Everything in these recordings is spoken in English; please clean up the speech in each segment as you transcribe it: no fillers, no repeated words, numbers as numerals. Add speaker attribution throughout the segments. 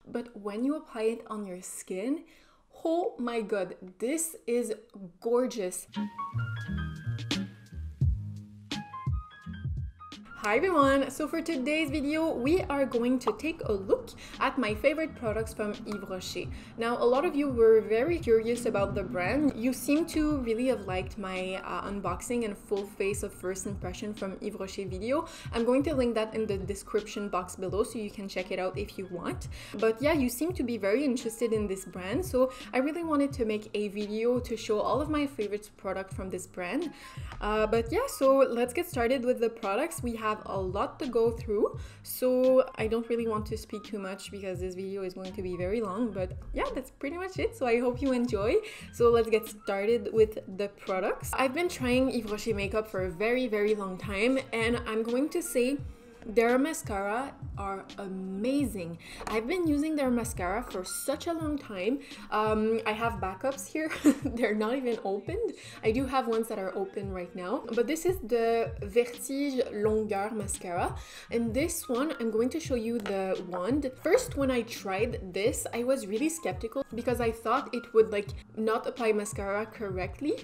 Speaker 1: but when you apply it on your skin, oh my god, this is gorgeous. Hi everyone! So for today's video, we are going to take a look at my favorite products from Yves Rocher. Now, a lot of you were very curious about the brand. You seem to really have liked my unboxing and full face of first impression from Yves Rocher video. I'm going to link that in the description box below so you can check it out if you want. But yeah, you seem to be very interested in this brand, so I really wanted to make a video to show all of my favorite products from this brand. But yeah, so let's get started with the products. We have a lot to go through, so I don't really want to speak too much because this video is going to be very long, but yeah, that's pretty much it. So I hope you enjoy. So let's get started with the products. I've been trying Yves Rocher makeup for a very long time, and I'm going to say their mascara are amazing. I've been using their mascara for such a long time. I have backups here. They're not even opened. I do have ones that are open right now, but this is the Vertige Longeur mascara, and this one I'm going to show you the wand. First, when I tried this, I was really skeptical because I thought it would like not apply mascara correctly,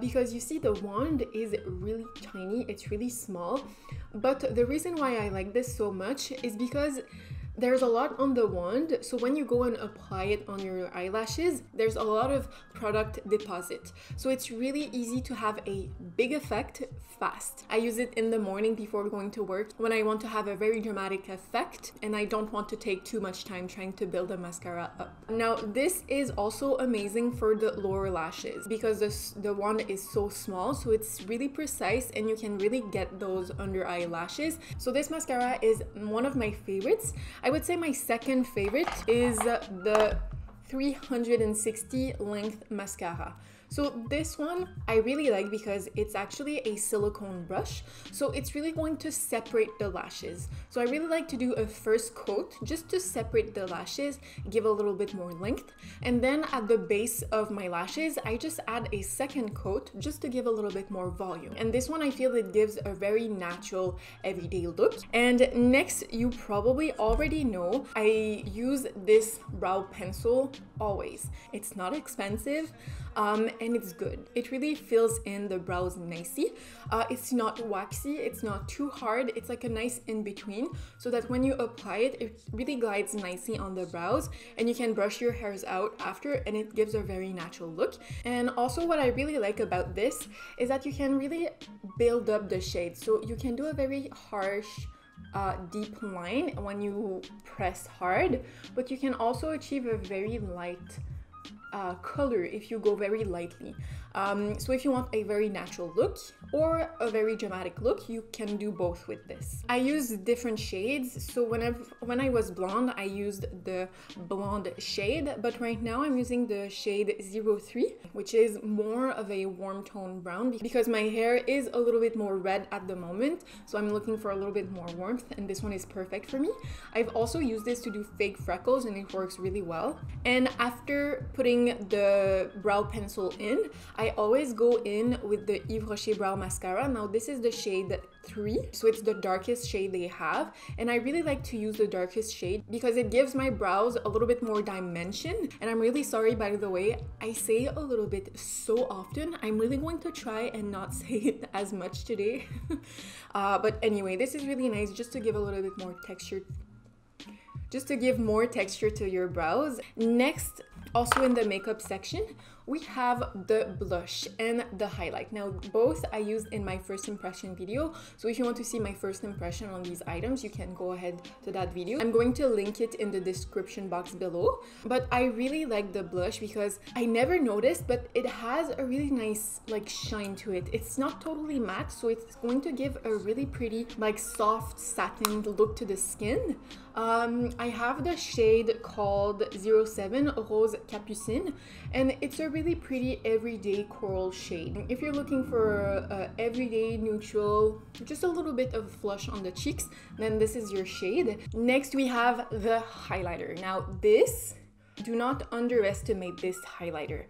Speaker 1: because you see the wand is really tiny, it's really small. But the reason why I like this so much is because there's a lot on the wand, so when you go and apply it on your eyelashes, there's a lot of product deposit. So it's really easy to have a big effect fast. I use it in the morning before going to work when I want to have a very dramatic effect and I don't want to take too much time trying to build a mascara up. Now, this is also amazing for the lower lashes because the wand is so small, so it's really precise and you can really get those under eyelashes. So this mascara is one of my favorites. I would say my second favorite is the 360 length mascara. So this one I really like because it's actually a silicone brush, so it's really going to separate the lashes. So I really like to do a first coat just to separate the lashes, give a little bit more length, and then at the base of my lashes I just add a second coat just to give a little bit more volume. And this one I feel it gives a very natural everyday look. And next, you probably already know I use this brow pencil always. It's not expensive, and it's good. It really fills in the brows nicely. It's not waxy, it's not too hard, it's like a nice in-between, so that when you apply it, it really glides nicely on the brows and you can brush your hairs out after and it gives a very natural look. And also what I really like about this is that you can really build up the shade, so you can do a very harsh deep line when you press hard, but you can also achieve a very light color if you go very lightly. So if you want a very natural look or a very dramatic look, you can do both with this. I use different shades, so when I was blonde, I used the blonde shade, but right now I'm using the shade 03, which is more of a warm tone brown because my hair is a little bit more red at the moment, so I'm looking for a little bit more warmth, and this one is perfect for me. I've also used this to do fake freckles and it works really well. And after putting the brow pencil in, I always go in with the Yves Rocher brow mascara. Now this is the shade 3, so it's the darkest shade they have, and I really like to use the darkest shade because it gives my brows a little bit more dimension. And I'm really sorry, by the way, I say a little bit so often. I'm really going to try and not say it as much today. But anyway, this is really nice just to give a little bit more texture, just to give more texture to your brows. Next, also in the makeup section, we have the blush and the highlight. Now both I used in my first impression video, so if you want to see my first impression on these items, you can go ahead to that video. I'm going to link it in the description box below. But I really like the blush because I never noticed, but it has a really nice like shine to it. It's not totally matte, so it's going to give a really pretty like soft satin look to the skin. I have the shade called 07 Rose Capucine, and it's a really pretty everyday coral shade. If you're looking for everyday neutral, just a little bit of flush on the cheeks, then this is your shade. Next, we have the highlighter. Now this, do not underestimate this highlighter.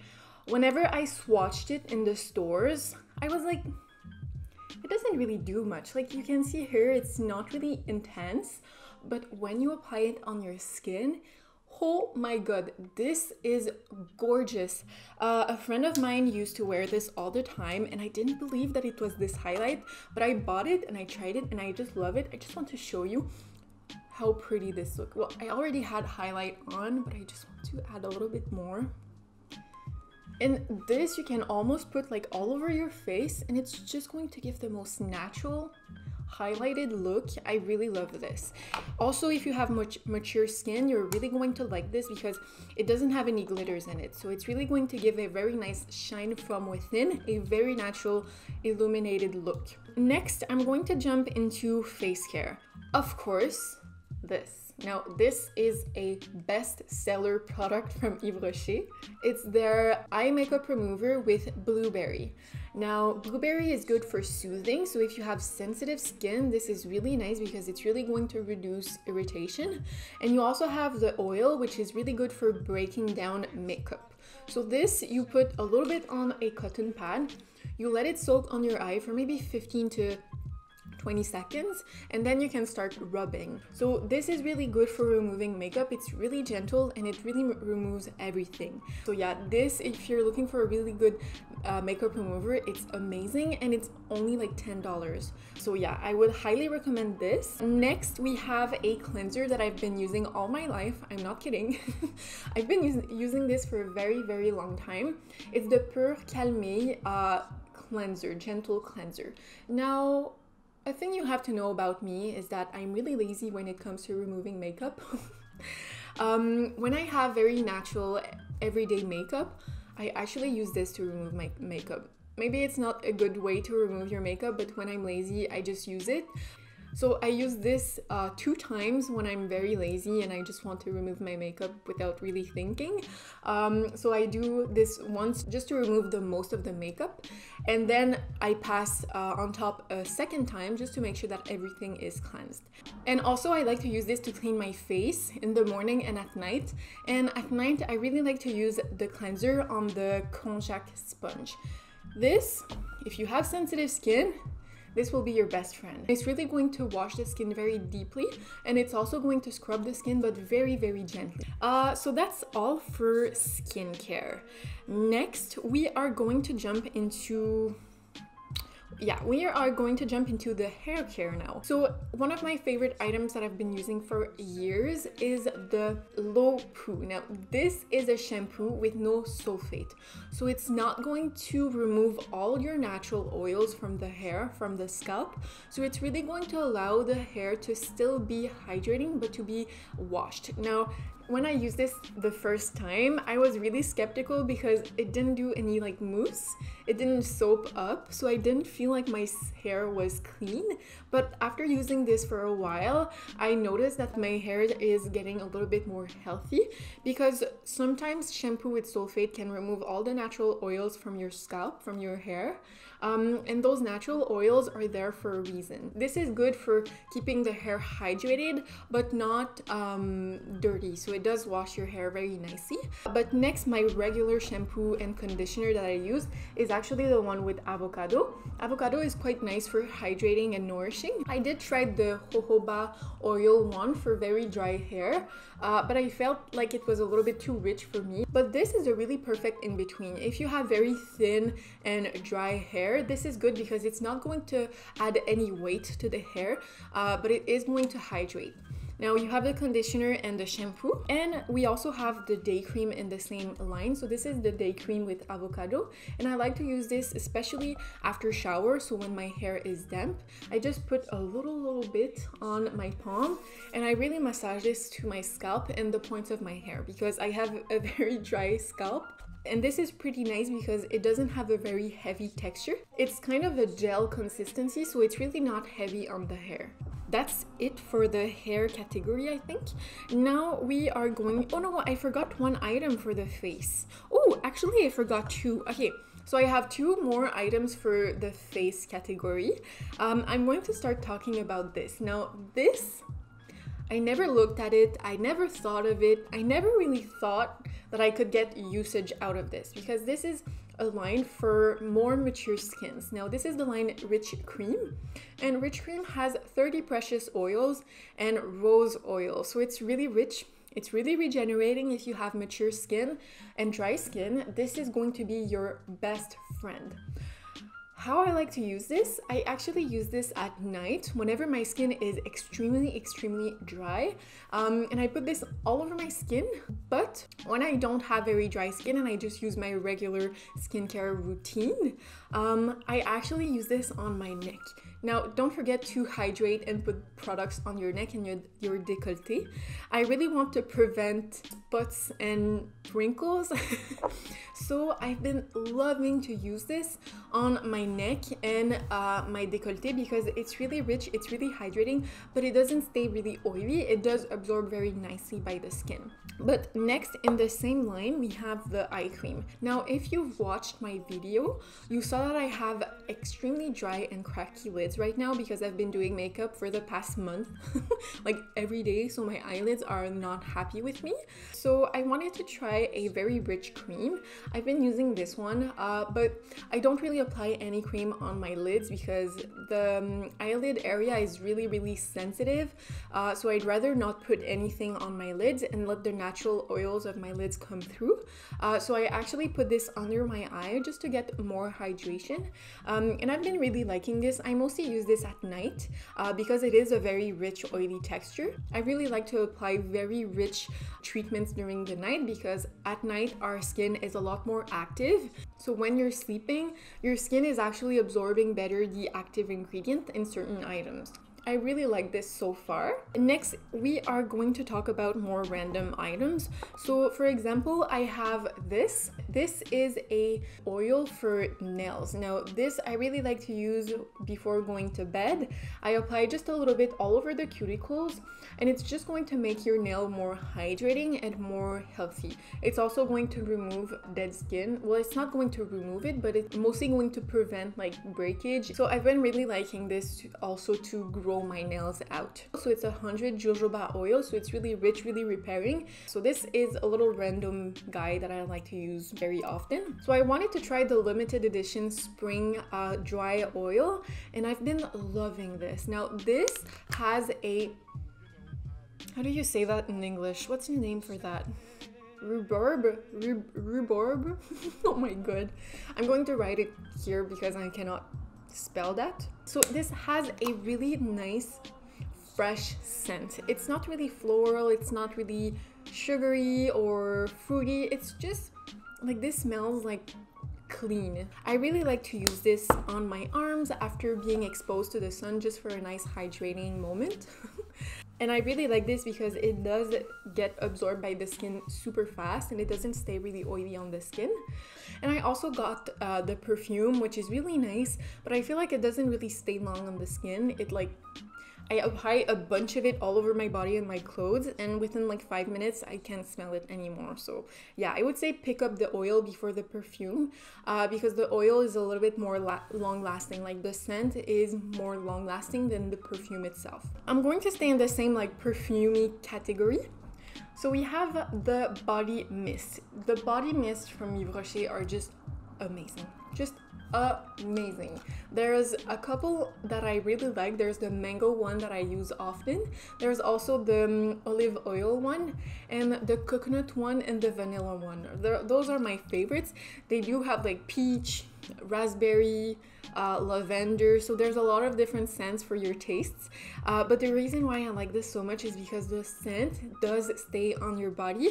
Speaker 1: Whenever I swatched it in the stores, I was like, it doesn't really do much. Like you can see here, it's not really intense, but when you apply it on your skin, Oh my god, this is gorgeous. A friend of mine used to wear this all the time and I didn't believe that it was this highlight, but I bought it and I tried it and I just love it. I just want to show you how pretty this looks. Well, I already had highlight on, but I just want to add a little bit more. And this you can almost put like all over your face and it's just going to give the most natural highlighted look. I really love this. Also, if you have mature skin, you're really going to like this because it doesn't have any glitters in it. So it's really going to give a very nice shine from within, a very natural illuminated look. Next, I'm going to jump into face care. Of course, this. Now, this is a best-seller product from Yves Rocher. It's their eye makeup remover with blueberry. Now, blueberry is good for soothing, so if you have sensitive skin, this is really nice because it's really going to reduce irritation. And you also have the oil, which is really good for breaking down makeup. So this, you put a little bit on a cotton pad, you let it soak on your eye for maybe 15 to 20 seconds and then you can start rubbing. So this is really good for removing makeup. It's really gentle and it really removes everything. So yeah, this, if you're looking for a really good makeup remover, it's amazing and it's only like $10. So yeah, I would highly recommend this. Next, we have a cleanser that I've been using all my life. I'm not kidding. I've been using this for a very long time. It's the Purecalmille cleanser, gentle cleanser. Now, a thing you have to know about me is that I'm really lazy when it comes to removing makeup. When I have very natural everyday makeup, I actually use this to remove my makeup. Maybe it's not a good way to remove your makeup, but when I'm lazy, I just use it. So I use this 2 times when I'm very lazy and I just want to remove my makeup without really thinking. So I do this once just to remove the most of the makeup, and then I pass on top a second time just to make sure that everything is cleansed. And also I like to use this to clean my face in the morning and at night. And at night I really like to use the cleanser on the Konjac sponge. This, if you have sensitive skin, this will be your best friend. It's really going to wash the skin very deeply and it's also going to scrub the skin, but very gently. So that's all for skincare. Next, we are going to jump into the hair care now. So one of my favorite items that I've been using for years is the Lowpoo. Now this is a shampoo with no sulfate. So it's not going to remove all your natural oils from the hair, from the scalp. So it's really going to allow the hair to still be hydrating, but to be washed. Now, when I used this the first time, I was really skeptical because it didn't do any like mousse. It didn't soap up, so I didn't feel like my hair was clean. But after using this for a while, I noticed that my hair is getting a little bit more healthy, because sometimes shampoo with sulfate can remove all the natural oils from your scalp, from your hair. And those natural oils are there for a reason. This is good for keeping the hair hydrated, but not dirty. So it does wash your hair very nicely. But next, my regular shampoo and conditioner that I use is actually the one with avocado. Avocado is quite nice for hydrating and nourishing. I did try the jojoba oil one for very dry hair, but I felt like it was a little bit too rich for me. But this is a really perfect in between. If you have very thin and dry hair, this is good because it's not going to add any weight to the hair, but it is going to hydrate. Now you have the conditioner and the shampoo, and we also have the day cream in the same line. So this is the day cream with avocado, and I like to use this especially after shower. So when my hair is damp, I just put a little bit on my palm and I really massage this to my scalp and the points of my hair, because I have a very dry scalp. And this is pretty nice because it doesn't have a very heavy texture. It's kind of a gel consistency, so it's really not heavy on the hair. That's it for the hair category, I think. Now we are going... Oh no, I forgot one item for the face. Oh, actually I forgot 2. Okay, so I have 2 more items for the face category. I'm going to start talking about this. Now this, I never looked at it, I never thought of it, I never really thought that I could get usage out of this, because this is a line for more mature skins. Now this is the line Riche Cream, and Riche Cream has 30 precious oils and rose oil, so it's really rich It's really regenerating if you have mature skin and dry skin. This is going to be your best friend. How I like to use this, I actually use this at night whenever my skin is extremely dry, and I put this all over my skin. But when I don't have very dry skin and I just use my regular skincare routine, I actually use this on my neck. Now, don't forget to hydrate and put products on your neck and your décolleté. I really want to prevent spots and wrinkles. So I've been loving to use this on my neck and my décolleté because it's really rich, it's really hydrating, but it doesn't stay really oily. It does absorb very nicely by the skin. But next in the same line, we have the eye cream. Now, if you've watched my video, you saw that I have extremely dry and cracky lids right now because I've been doing makeup for the past month, like every day, so my eyelids are not happy with me. So I wanted to try a very rich cream. I've been using this one, but I don't really apply any cream on my lids because the eyelid area is really sensitive, so I'd rather not put anything on my lids and let the natural oils of my lids come through. So I actually put this under my eye just to get more hydration, and I've been really liking this. I mostly use this at night because it is a very rich oily texture. I really like to apply very rich treatments during the night because at night our skin is a lot more active. So when you're sleeping, your skin is actually absorbing better the active ingredient in certain items. I really like this so far. Next, we are going to talk about more random items. So for example, I have this. This is a oil for nails. Now this I really like to use before going to bed. I apply just a little bit all over the cuticles, and it's just going to make your nail more hydrating and more healthy. It's also going to remove dead skin. Well, it's not going to remove it, but it's mostly going to prevent like breakage. So I've been really liking this also to grow my nails out. So it's 100 jojoba oil, so it's really rich, really repairing. So this is a little random guy that I like to use very often. So I wanted to try the limited edition spring dry oil, and I've been loving this. Now this has a, how do you say that in English? What's the name for that? Rhubarb? Oh my god. I'm going to write it here because I cannot spell that. So this has a really nice fresh scent. It's not really floral, it's not really sugary or fruity, it's just like, this smells like clean. I really like to use this on my arms after being exposed to the sun just for a nice hydrating moment. And I really like this because it does get absorbed by the skin super fast and it doesn't stay really oily on the skin. And I also got the perfume, which is really nice, but I feel like it doesn't really stay long on the skin. It like, I apply a bunch of it all over my body and my clothes, and within like 5 minutes I can't smell it anymore. So yeah, I would say pick up the oil before the perfume because the oil is a little bit more long lasting. Like the scent is more long lasting than the perfume itself. I'm going to stay in the same like perfumey category. So we have the body mist. The body mist from Yves Rocher are just amazing. Just amazing. There's a couple that I really like. There's the mango one that I use often. There's also the olive oil one and the coconut one and the vanilla one. Those are my favorites. They do have like peach, raspberry, lavender, so there's a lot of different scents for your tastes, but the reason why I like this so much is because the scent does stay on your body,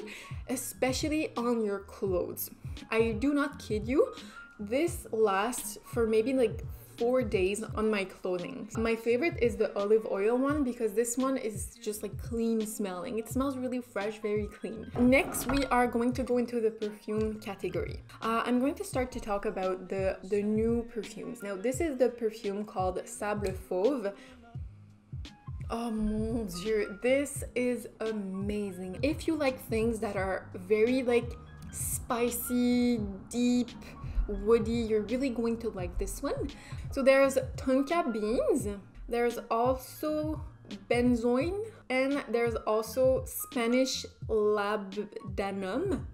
Speaker 1: especially on your clothes. I do not kid you, this lasts for maybe like 4 days on my clothing. My favorite is the olive oil one because this one is just like clean smelling. It smells really fresh, very clean. Next, we are going to go into the perfume category. I'm going to start to talk about the new perfumes. Now, this is the perfume called Sable Fauve. Oh mon dieu, this is amazing. If you like things that are very like spicy, deep, woody, you're really going to like this one. So there's tonka beans, there's also benzoin, and there's also Spanish labdanum.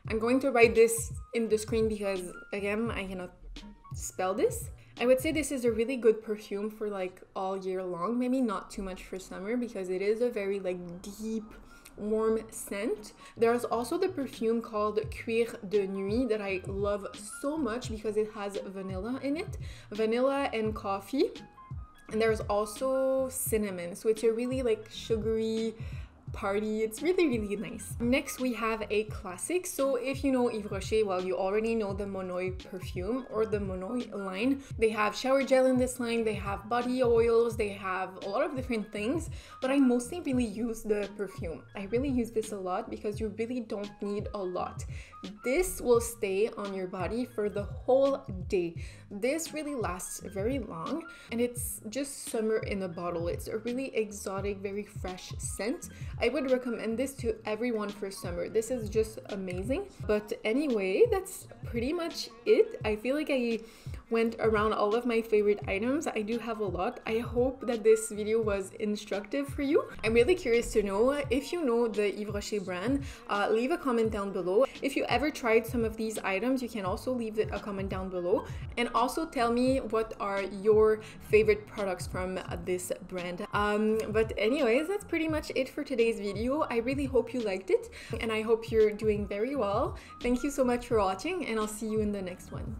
Speaker 1: I'm going to write this in the screen because again I cannot spell this. I would say this is a really good perfume for like all year long, maybe not too much for summer because it is a very like deep warm scent. There's also the perfume called Cuir de nuit that I love so much because it has vanilla in it, vanilla and coffee. And there's also cinnamon, so it's a really like sugary party. It's really nice. Next we have a classic. So if you know Yves Rocher, well, you already know the Monoï perfume or the Monoï line. They have shower gel in this line, they have body oils, they have a lot of different things, but I mostly really use the perfume. I really use this a lot because you really don't need a lot. This will stay on your body for the whole day. This really lasts very long, and it's just summer in a bottle. It's a really exotic, very fresh scent. I would recommend this to everyone for summer. This is just amazing. But anyway, that's pretty much it. I feel like I went around all of my favorite items. I do have a lot. I hope that this video was instructive for you. I'm really curious to know if you know the Yves Rocher brand. Leave a comment down below. If you ever tried some of these items, you can also leave a comment down below, and also tell me what are your favorite products from this brand. But anyways, that's pretty much it for today's video. I really hope you liked it, and I hope you're doing very well. Thank you so much for watching, and I'll see you in the next one.